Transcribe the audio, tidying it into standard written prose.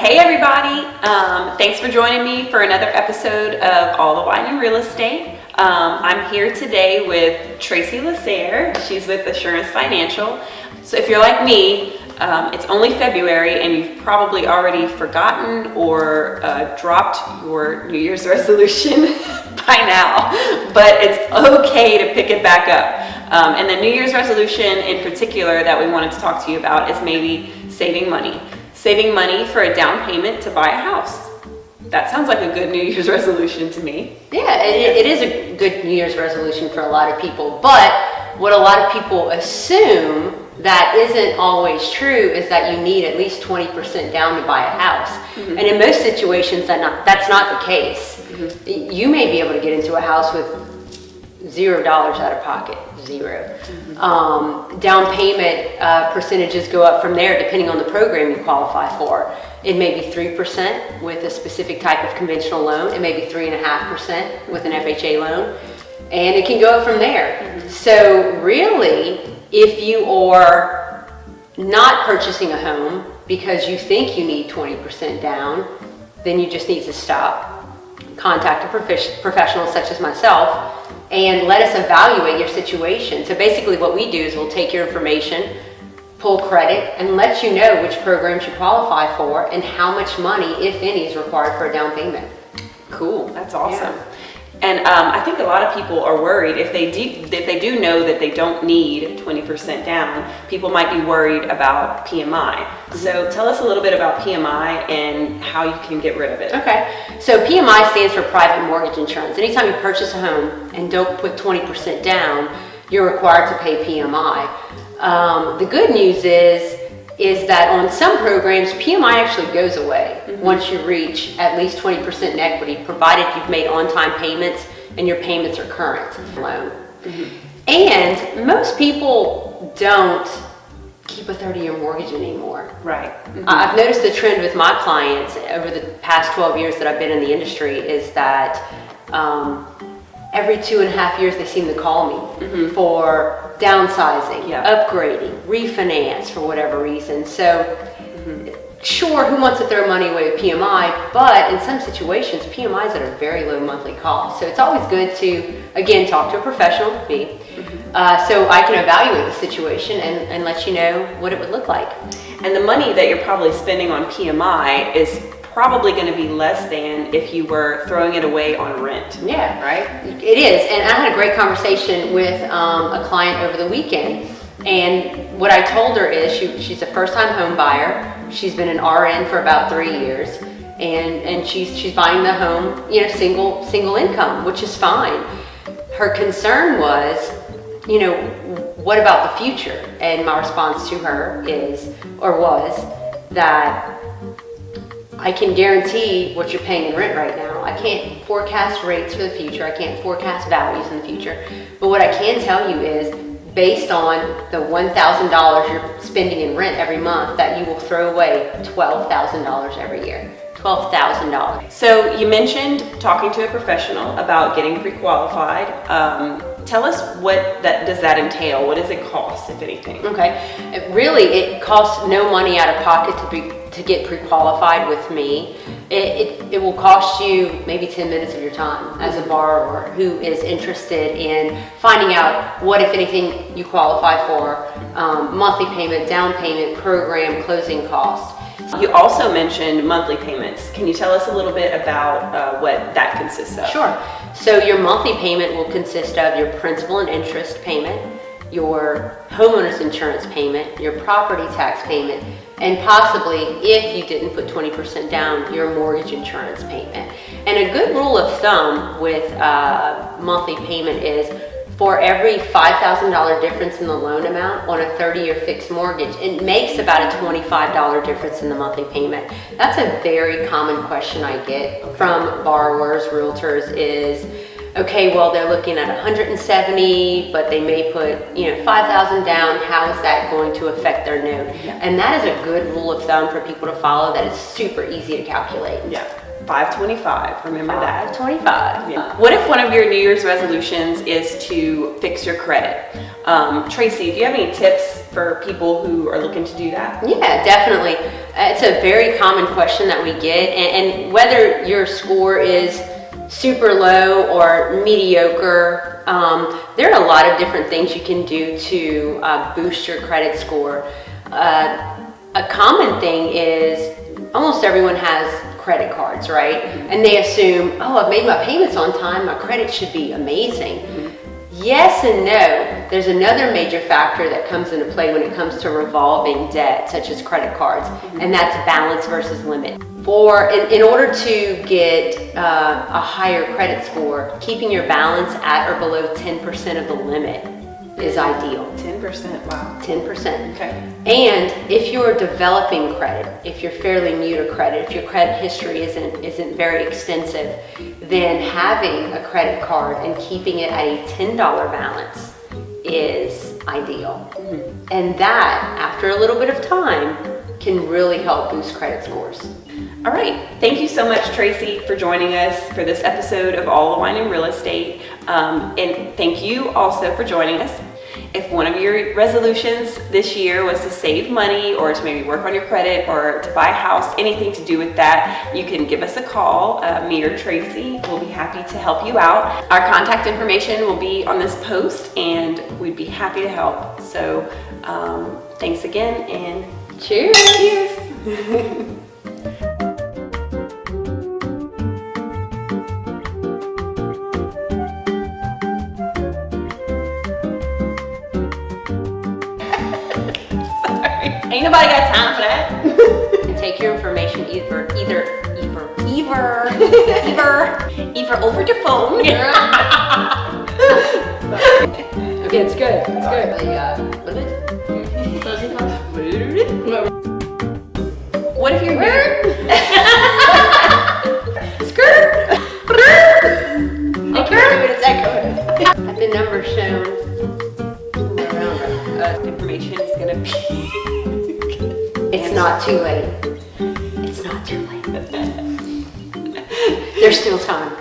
Hey everybody, thanks for joining me for another episode of All the Wine in Real Estate. I'm here today with Tracy Lasserre. She's with Assurance Financial. So if you're like me, it's only February and you've probably already forgotten or dropped your New Year's resolution by now, but it's okay to pick it back up. And the New Year's resolution in particular that we wanted to talk to you about is maybe saving money. Saving money for a down payment to buy a house. That sounds like a good New Year's resolution to me. Yeah, it is a good New Year's resolution for a lot of people, but what a lot of people assume that isn't always true is that you need at least 20% down to buy a house. Mm-hmm. And in most situations, that's not the case. Mm-hmm. You may be able to get into a house with $0 out of pocket, zero. Mm-hmm. Down payment percentages go up from there depending on the program you qualify for. It may be 3% with a specific type of conventional loan. It may be 3.5% with an FHA loan. And it can go up from there. Mm-hmm. So really, if you are not purchasing a home because you think you need 20% down, then you just need to stop, contact a professional such as myself, and let us evaluate your situation. So basically what we do is we'll take your information, pull credit, and let you know which programs you qualify for and how much money, if any, is required for a down payment. Cool, that's awesome. Yeah. And I think a lot of people are worried if they do know that they don't need 20% down, people might be worried about PMI. Mm-hmm. So tell us a little bit about PMI and how you can get rid of it. Okay, so PMI stands for private mortgage insurance. Anytime you purchase a home and don't put 20% down, you're required to pay PMI. The good news is that on some programs, PMI actually goes away once you reach at least 20% in equity, provided you've made on-time payments and your payments are current loan. Mm-hmm. And most people don't keep a 30-year mortgage anymore. Right. Mm-hmm. I've noticed the trend with my clients over the past 12 years that I've been in the industry is that every 2.5 years they seem to call me for downsizing, upgrading, refinance for whatever reason. So sure, who wants to throw money away with PMI, but in some situations PMI is at a very low monthly cost. So it's always good to, again, talk to a professional, me, so I can evaluate the situation and let you know what it would look like. And the money that you're probably spending on PMI is probably going to be less than if you were throwing it away on rent. Yeah, right. It is. And I had a great conversation with a client over the weekend. And what I told her is she's a first-time home buyer. She's been an RN for about 3 years, and she's buying the home, single income, which is fine. Her concern was, what about the future? And my response to her was that I can guarantee what you're paying in rent right now. I can't forecast rates for the future. I can't forecast values in the future. But what I can tell you is, based on the $1,000 you're spending in rent every month, that you will throw away $12,000 every year. $12,000. So you mentioned talking to a professional about getting pre-qualified. Tell us does that entail? What does it cost, if anything? Okay, it costs no money out of pocket to get pre-qualified with me. It will cost you maybe 10 minutes of your time as a borrower who is interested in finding out what, if anything, you qualify for, monthly payment, down payment, program, closing costs. You also mentioned monthly payments. Can you tell us a little bit about what that consists of? Sure. So your monthly payment will consist of your principal and interest payment, your homeowner's insurance payment, your property tax payment, and possibly, if you didn't put 20% down, your mortgage insurance payment. And a good rule of thumb with monthly payment is for every $5,000 difference in the loan amount on a 30-year fixed mortgage, it makes about a $25 difference in the monthly payment. That's a very common question I get from borrowers, realtors is, okay, well, they're looking at 170, but they may put, $5,000 down. How is that going to affect their note? Yeah. And that is a good rule of thumb for people to follow that is super easy to calculate. Yeah. 525. Remember that. 25. Yeah. What if one of your New Year's resolutions is to fix your credit? Tracy, do you have any tips for people who are looking to do that? Yeah, definitely. It's a very common question that we get, and whether your score is super low or mediocre, there are a lot of different things you can do to boost your credit score. A common thing is almost everyone has credit cards, right? And they assume, oh, I've made my payments on time, my credit should be amazing. Yes and no. There's another major factor that comes into play when it comes to revolving debt, such as credit cards, and that's balance versus limit. In order to get a higher credit score, keeping your balance at or below 10% of the limit is ideal. 10%, wow. 10%. Okay. And if you're developing credit, if you're fairly new to credit, if your credit history isn't very extensive, then having a credit card and keeping it at a $10 balance is ideal. And that, after a little bit of time, can really help boost credit scores. All right. Thank you so much, Tracy, for joining us for this episode of All the Wine in Real Estate. And thank you also for joining us. If one of your resolutions this year was to save money or to maybe work on your credit or to buy a house, anything to do with that, you can give us a call. Me or Tracy will be happy to help you out. Our contact information will be on this post and we'd be happy to help. So thanks again and Cheers! cheers! Ain't nobody got time for that. And take your information either over the phone. Okay, it's good. It's good. What if you're married? Skirt. I can't do it. It's echoing. Have the number shown around. Information is gonna be. It's not too late. It's not too late. There's still time.